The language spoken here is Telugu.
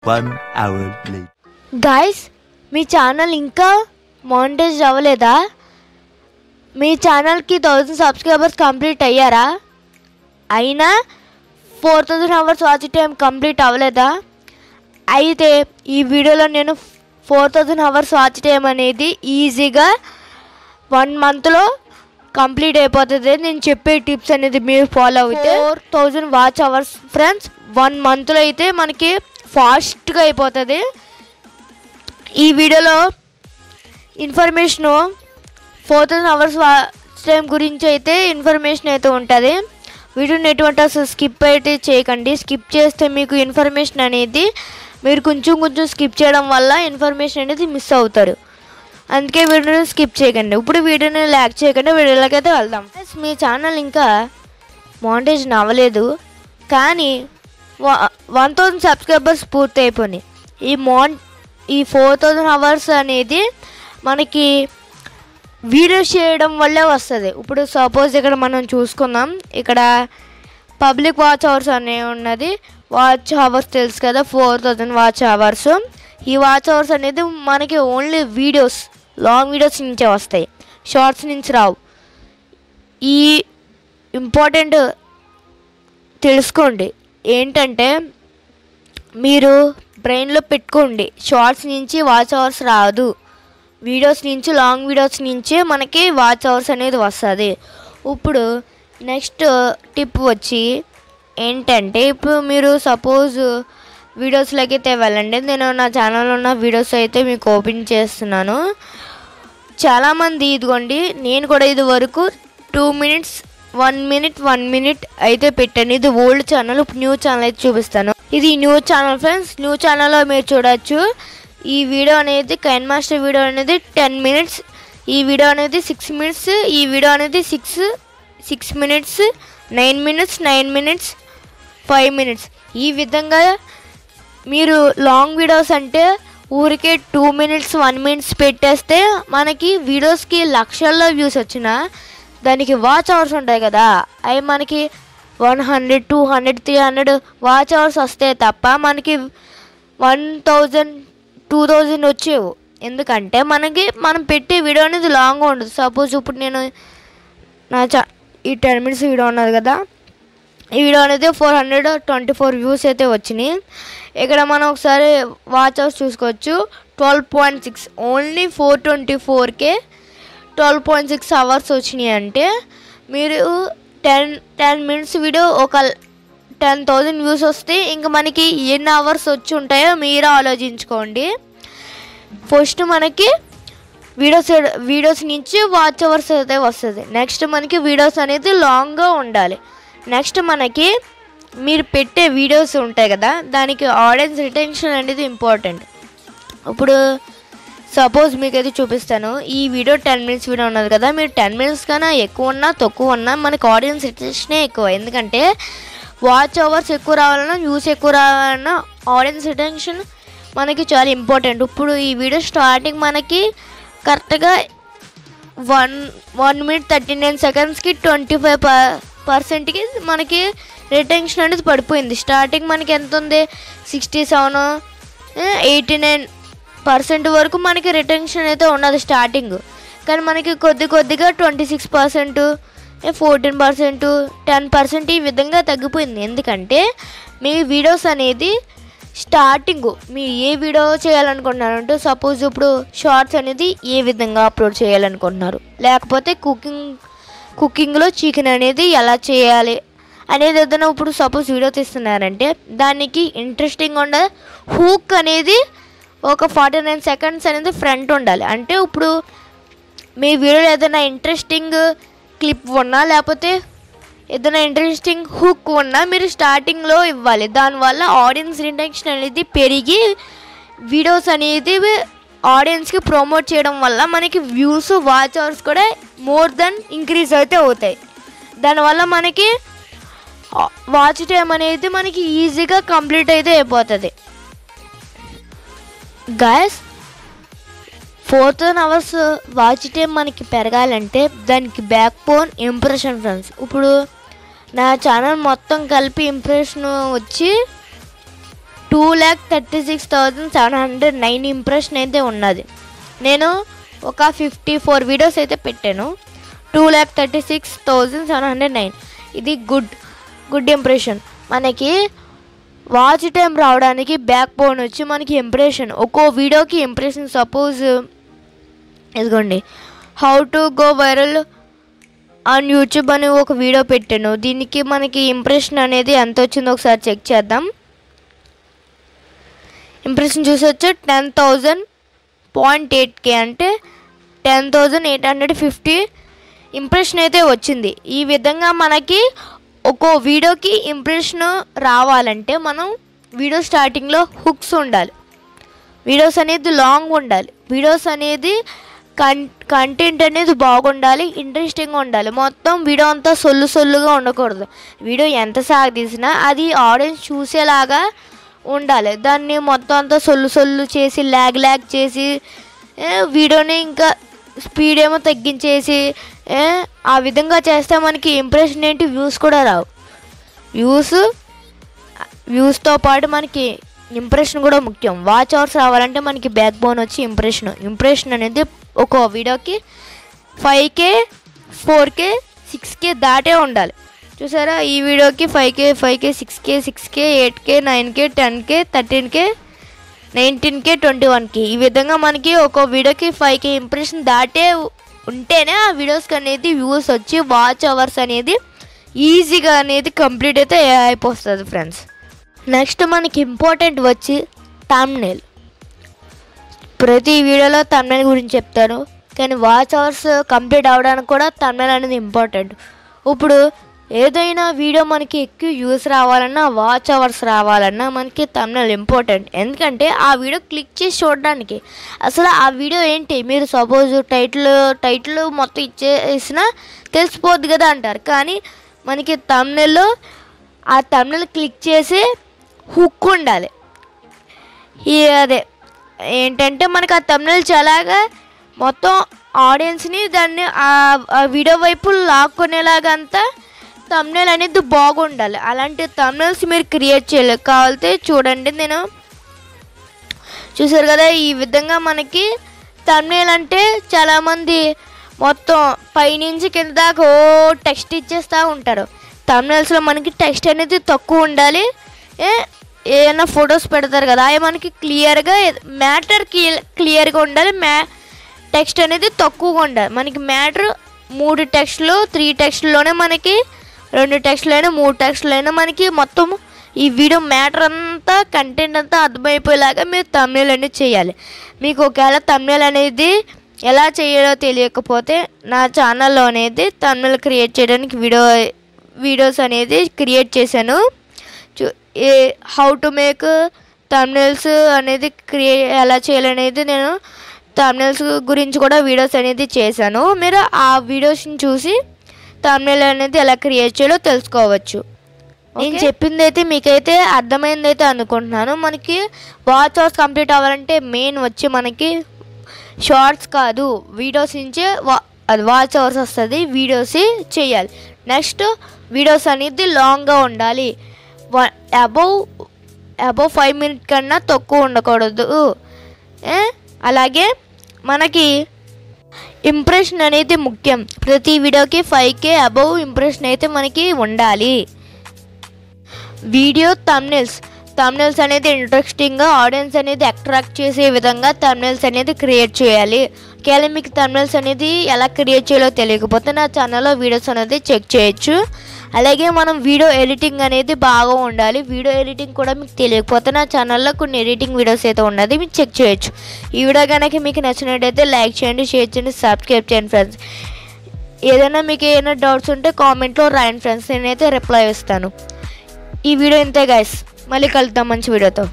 1 hour later. గాయ్స్, మీ ఛానల్ ఇంకా మానిటైజ్ అవ్వలేదా? మీ ఛానల్కి 1000 సబ్స్క్రైబర్స్ కంప్లీట్ అయ్యారా? అయినా 4000 అవర్స్ వాచ్ టైం కంప్లీట్ అవ్వలేదా? అయితే ఈ వీడియోలో నేను 4000 అవర్స్ వాచ్ టైం అనేది ఈజీగా 1 మంత్లో కంప్లీట్ అయిపోతుంది. నేను చెప్పే టిప్స్ అనేది మీరు ఫాలో అయితే 4000 వాచ్ అవర్స్ ఫ్రెండ్స్ 1 మంత్లో అయితే మనకి ఫాస్ట్గా అయిపోతుంది. ఈ వీడియోలో ఇన్ఫర్మేషను 4000 అవర్స్ వాచ్ టైం గురించి అయితే ఇన్ఫర్మేషన్ అయితే ఉంటుంది. వీడియోని ఎటువంటి అసలు స్కిప్ అయితే చేయకండి. స్కిప్ చేస్తే మీకు ఇన్ఫర్మేషన్ అనేది మీరు కొంచెం స్కిప్ చేయడం వల్ల ఇన్ఫర్మేషన్ అనేది మిస్ అవుతారు. అందుకే వీడియోని స్కిప్ చేయకండి. ఇప్పుడు వీడియోని లైక్ చేయకండి. వీడియోలోకి అయితే వెళ్దాం. మీ ఛానల్ ఇంకా మానిటైజ్ అవ్వలేదు కానీ 1000 సబ్స్క్రైబర్స్ పూర్తి అయిపోయినాయి. ఈ 4000 అవర్స్ అనేది మనకి వీడియోస్ చేయడం వల్లే వస్తుంది. ఇప్పుడు సపోజ్ ఇక్కడ మనం చూసుకుందాం. ఇక్కడ పబ్లిక్ వాచ్ అవర్స్ అనే ఉన్నది. వాచ్ అవర్స్ తెలుసు కదా, 4000 వాచ్ అవర్స్. ఈ వాచ్ అవర్స్ అనేది మనకి ఓన్లీ వీడియోస్, లాంగ్ వీడియోస్ నుంచే వస్తాయి, షార్ట్స్ నుంచి రావు. ఈ ఇంపార్టెంట్ తెలుసుకోండి. ఏంటంటే మీరు బ్రెయిన్లో పెట్టుకోండి, షార్ట్స్ నుంచి వాచ్ అవర్స్ రాదు, వీడియోస్ నుంచి, లాంగ్ వీడియోస్ నుంచే మనకి వాచ్ అవర్స్ అనేది వస్తుంది. ఇప్పుడు నెక్స్ట్ టిప్ వచ్చి ఏంటంటే, ఇప్పుడు మీరు సపోజ్ వీడియోస్లోకి అయితే వెళ్ళండి. నేను నా ఛానల్లో ఉన్న వీడియోస్ అయితే మీకు ఓపెన్ చేస్తున్నాను. చాలామంది ఇదిగోండి, నేను కూడా ఇది వరకు 2 minutes 1 minute అయితే పెట్టాను. ఇది ఓల్డ్ ఛానల్. ఇప్పుడు న్యూ ఛానల్ అయితే చూపిస్తాను. ఇది న్యూ ఛానల్ ఫ్రెండ్స్. న్యూ ఛానల్లో మీరు చూడొచ్చు. ఈ వీడియో అనేది కైన్ మాస్టర్ వీడియో అనేది 10 minutes, ఈ వీడియో అనేది 6 minutes, ఈ వీడియో అనేది 6 minutes, 9 minutes, 5 minutes. ఈ విధంగా మీరు లాంగ్ వీడియోస్ అంటే ఊరికే 2 minutes 1 minute పెట్టేస్తే మనకి వీడియోస్కి లక్షల్లో వ్యూస్ వచ్చినా దానికి వాచ్ అవర్స్ ఉంటాయి కదా, అవి మనకి 100, 200, 300 వాచ్ అవర్స్ వస్తే తప్ప మనకి 1000, 2000 వచ్చేవు. ఎందుకంటే మనం పెట్టే వీడియో అనేది లాంగ్గా ఉండదు. సపోజ్ ఇప్పుడు నేను ఈ 10 minutes వీడియో ఉన్నది కదా, ఈ వీడియో అనేది 424 వ్యూస్ అయితే వచ్చినాయి. ఇక్కడ మనం ఒకసారి వాచ్ అవర్స్ చూసుకోవచ్చు. 12.6 ఓన్లీ 424కే 12.6 అవర్స్ వచ్చినాయి. అంటే మీరు 10 minutes వీడియో ఒక 10,000 వ్యూస్ వస్తే ఇంకా మనకి ఎన్ని అవర్స్ వచ్చి ఉంటాయో మీరే ఆలోచించుకోండి. ఫస్ట్ మనకి వీడియోస్ నుంచి వాచ్ అవర్స్ అయితే వస్తుంది. నెక్స్ట్ మనకి వీడియోస్ అనేది లాంగ్గా ఉండాలి. నెక్స్ట్ మనకి మీరు పెట్టే వీడియోస్ ఉంటాయి కదా, దానికి ఆడియన్స్ రిటెన్షన్ అనేది ఇంపార్టెంట్. ఇప్పుడు సపోజ్ మీకైతే చూపిస్తాను. ఈ వీడియో 10 minutes వీడియో ఉన్నది కదా, మీరు 10 minutes కన్నా ఎక్కువ ఉన్నా తక్కువ ఉన్నా మనకి ఆడియన్స్ రిటెన్షనే ఎక్కువ. ఎందుకంటే వాచ్ అవర్స్ ఎక్కువ రావాలన్నా, వ్యూస్ ఎక్కువ రావాలన్నా ఆడియన్స్ రిటెన్షన్ మనకి చాలా ఇంపార్టెంట్. ఇప్పుడు ఈ వీడియో స్టార్టింగ్ మనకి కరెక్ట్గా 1 minute 39 secondsకి 25%కి మనకి రిటెన్షన్ అనేది పడిపోయింది. స్టార్టింగ్ మనకి ఎంత ఉంది, 67, 89% వరకు మనకి రిటెన్షన్ అయితే ఉన్నది స్టార్టింగ్. కానీ మనకి కొద్దిగా 26%, 14%, 10% ఈ విధంగా తగ్గిపోయింది. ఎందుకంటే మీ వీడియోస్ అనేది స్టార్టింగ్ మీరు ఏ వీడియో చేయాలనుకుంటున్నారంటే, సపోజ్ ఇప్పుడు షార్ట్స్ అనేది ఏ విధంగా అప్లోడ్ చేయాలనుకుంటున్నారు, లేకపోతే కుకింగ్లో చికెన్ అనేది ఎలా చేయాలి అనేది ఏదైనా ఇప్పుడు సపోజ్ వీడియో తీస్తున్నారంటే దానికి ఇంట్రెస్టింగ్ ఉండాలి. హూక్ అనేది ఒక 49 seconds అనేది ఫ్రంట్ ఉండాలి. అంటే ఇప్పుడు మీ వీడియోలో ఏదైనా ఇంట్రెస్టింగ్ క్లిప్ ఉన్నా లేకపోతే ఏదైనా ఇంట్రెస్టింగ్ హుక్ ఉన్నా మీరు స్టార్టింగ్లో ఇవ్వాలి. దానివల్ల ఆడియన్స్ రిటెన్షన్ అనేది పెరిగి వీడియోస్ అనేది ఆడియన్స్కి ప్రమోట్ చేయడం వల్ల మనకి వ్యూస్, వాచ్ అవర్స్ కూడా మోర్ దెన్ ఇంక్రీజ్ అయితే అవుతాయి. దానివల్ల మనకి వాచ్ టైం అనేది మనకి ఈజీగా కంప్లీట్ అయితే అయిపోతుంది. గైస్, 4000 అవర్స్ వాచ్ టైం మనకి పెరగాలంటే దానికి బ్యాక్ బోన్ ఇంప్రెషన్ ఫ్రెండ్స్. ఇప్పుడు నా ఛానల్ మొత్తం కలిపి ఇంప్రెషన్ వచ్చి 2,36,709 ఇంప్రెషన్ అయితే ఉన్నది. నేను ఒక 54 వీడియోస్ అయితే పెట్టాను. 2,36,709 ఇది గుడ్ ఇంప్రెషన్. మనకి వాచ్ టైం రావడానికి బ్యాక్ బోన్ వచ్చి మనకి ఇంప్రెషన్, ఒక్కో వీడియోకి ఇంప్రెషన్. సపోజ్ ఇదిగోండి, how to go viral on YouTube అని ఒక వీడియో పెట్టాను. దీనికి మనకి ఇంప్రెషన్ అనేది ఎంత వచ్చిందో ఒకసారి చెక్ చేద్దాం. ఇంప్రెషన్ చూసొచ్చు 10,000.8K అంటే 10,850 ఇంప్రెషన్ అయితే వచ్చింది. ఈ విధంగా మనకి ఒక్కో వీడియోకి ఇంప్రెషన్ రావాలంటే మనం వీడియో స్టార్టింగ్లో హుక్స్ ఉండాలి, వీడియోస్ అనేది లాంగ్ ఉండాలి, వీడియోస్ అనేది కంటెంట్ అనేది బాగుండాలి, ఇంట్రెస్టింగ్గా ఉండాలి. మొత్తం వీడియో అంతా సొల్లుగా ఉండకూడదు. వీడియో ఎంత సాగదీసినా అది ఆడియన్స్ చూసేలాగా ఉండాలి. దాన్ని మొత్తం అంతా సొల్లు చేసి ల్యాగ్ చేసి వీడియోని ఇంకా స్పీడ్ ఏమో తగ్గించేసి ఆ విధంగా చేస్తే మనకి ఇంప్రెషన్ ఏంటి, వ్యూస్ కూడా రావు. వ్యూస్తో పాటు మనకి ఇంప్రెషన్ కూడా ముఖ్యం. వాచ్ అవర్స్ రావాలంటే మనకి బ్యాక్ బోన్ వచ్చి ఇంప్రెషన్ అనేది ఒక్కో వీడియోకి 5K 4K 6K దాటే ఉండాలి. చూసారా, ఈ వీడియోకి 5K 6K 8K 9K 10K 13K 19K 21K ఈ విధంగా మనకి ఒక్కో వీడియోకి 5K ఇంప్రెషన్ దాటే ఉంటేనే ఆ వీడియోస్కి అనేది వ్యూస్ వచ్చి వాచ్ అవర్స్ అనేది ఈజీగా అనేది కంప్లీట్ అయితే అయిపోతుంది ఫ్రెండ్స్. నెక్స్ట్ మనకి ఇంపార్టెంట్ వచ్చి థంబ్నెయిల్. ప్రతి వీడియోలో థంబ్నెయిల్ గురించి చెప్తాను, కానీ వాచ్ అవర్స్ కంప్లీట్ అవ్వడానికి కూడా థంబ్నెయిల్ అనేది ఇంపార్టెంట్. ఇప్పుడు ఏదైనా వీడియో మనకి ఎక్కువ వ్యూస్ రావాలన్నా వాచ్ అవర్స్ రావాలన్నా మనకి థంబ్నెయిల్ ఇంపార్టెంట్. ఎందుకంటే ఆ వీడియో క్లిక్ చేసి చూడడానికి, అసలు ఆ వీడియో ఏంటి మీరు సపోజ్ టైటిల్ మొత్తం ఇచ్చేసినా తెలిసిపోద్ది కదా అంటారు. కానీ మనకి థంబ్నెయిల్లో ఆ థంబ్నెయిల్ క్లిక్ చేసి హుక్ ఉండాలి. అదే ఏంటంటే మనకి ఆ థంబ్నెయిల్ చాలాగా మొత్తం ఆడియన్స్ని దాన్ని ఆ వీడియో వైపు లాక్కునేలాగా అంతా థంబ్నెయిల్ అనేది బాగుండాలి. అలాంటి థంబ్నెయిల్స్ మీరు క్రియేట్ చేయలేదు కావాలంటే చూడండి. నేను చూసారు కదా, ఈ విధంగా మనకి థంబ్నెయిల్ అంటే చాలామంది మొత్తం పైనుంచి కింద దాకా టెక్స్ట్ ఇచ్చేస్తూ ఉంటారు. థంబ్నెయిల్స్లో మనకి టెక్స్ట్ అనేది తక్కువ ఉండాలి. ఏమైనా ఫొటోస్ పెడతారు కదా, అవి మనకి క్లియర్గా మ్యాటర్ క్లియర్గా ఉండాలి. టెక్స్ట్ అనేది తక్కువగా ఉండాలి. మనకి మ్యాటర్ 3 టెక్స్ట్లు 3 టెక్స్ట్లోనే మనకి 2 టెక్స్ట్లైనా 3 టెక్స్ట్లైనా మనకి మొత్తం ఈ వీడియో మ్యాటర్ అంతా కంటెంట్ అంతా అర్థమైపోయేలాగా మీరు థంబ్నెయిల్ అనేది చేయాలి. మీకు ఒకవేళ థంబ్నెయిల్ అనేది ఎలా చేయాలో తెలియకపోతే నా ఛానల్లో అనేది థంబ్నెయిల్ క్రియేట్ చేయడానికి వీడియోస్ అనేది క్రియేట్ చేశాను. హౌ టు మేక్ థంబ్నెయిల్స్ అనేది ఎలా చేయాలనేది నేను థంబ్నెయిల్స్ గురించి కూడా వీడియోస్ అనేది చేశాను. మీరు ఆ వీడియోస్ని చూసి థంబ్నెయిల్ అనేది ఎలా క్రియేట్ చేయాలో తెలుసుకోవచ్చు. నేను చెప్పింది అయితే మీకైతే అర్థమైందైతే అనుకుంటున్నాను. మనకి వాచ్ అవర్స్ కంప్లీట్ అవ్వాలంటే మెయిన్ వచ్చి మనకి షార్ట్స్ కాదు, వీడియోస్ నుంచే అది వాచ్ అవర్స్ వస్తుంది. వీడియోస్ చేయాలి. నెక్స్ట్ వీడియోస్ అనేది లాంగ్గా ఉండాలి. అబౌవ్ 5 minutes కన్నా తక్కువ ఉండకూడదు. అలాగే మనకి ఇంప్రెషన్ అనేది ముఖ్యం. ప్రతి వీడియోకి 5K అబౌవ్ ఇంప్రెషన్ అయితే మనకి ఉండాలి. వీడియో థంబ్నెయిల్స్ అనేది ఇంట్రెస్టింగ్గా ఆడియన్స్ అనేది అట్రాక్ట్ చేసే విధంగా థంబ్నెయిల్స్ అనేది క్రియేట్ చేయాలి. ఒకవేళ మీకు థంబ్నెయిల్స్ అనేది ఎలా క్రియేట్ చేయాలో తెలియకపోతే నా ఛానల్లో వీడియోస్ అనేది చెక్ చేయొచ్చు. అలాగే మనం వీడియో ఎడిటింగ్ అనేది బాగా ఉండాలి. వీడియో ఎడిటింగ్ కూడా మీకు తెలియకపోతే నా ఛానల్లో కొన్ని ఎడిటింగ్ వీడియోస్ అయితే ఉన్నది, మీరు చెక్ చేయొచ్చు. ఈ వీడియో కనుక మీకు నచ్చినట్టయితే లైక్ చేయండి, షేర్ చేయండి, సబ్స్క్రైబ్ చేయండి ఫ్రెండ్స్. ఏదైనా మీకు ఏమైనా డౌట్స్ ఉంటే కామెంట్లో రాయండి ఫ్రెండ్స్, నేనైతే రిప్లై ఇస్తాను. ఈ వీడియో ఇంతే గైస్, మళ్ళీ కలుద్దాం మంచి వీడియోతో.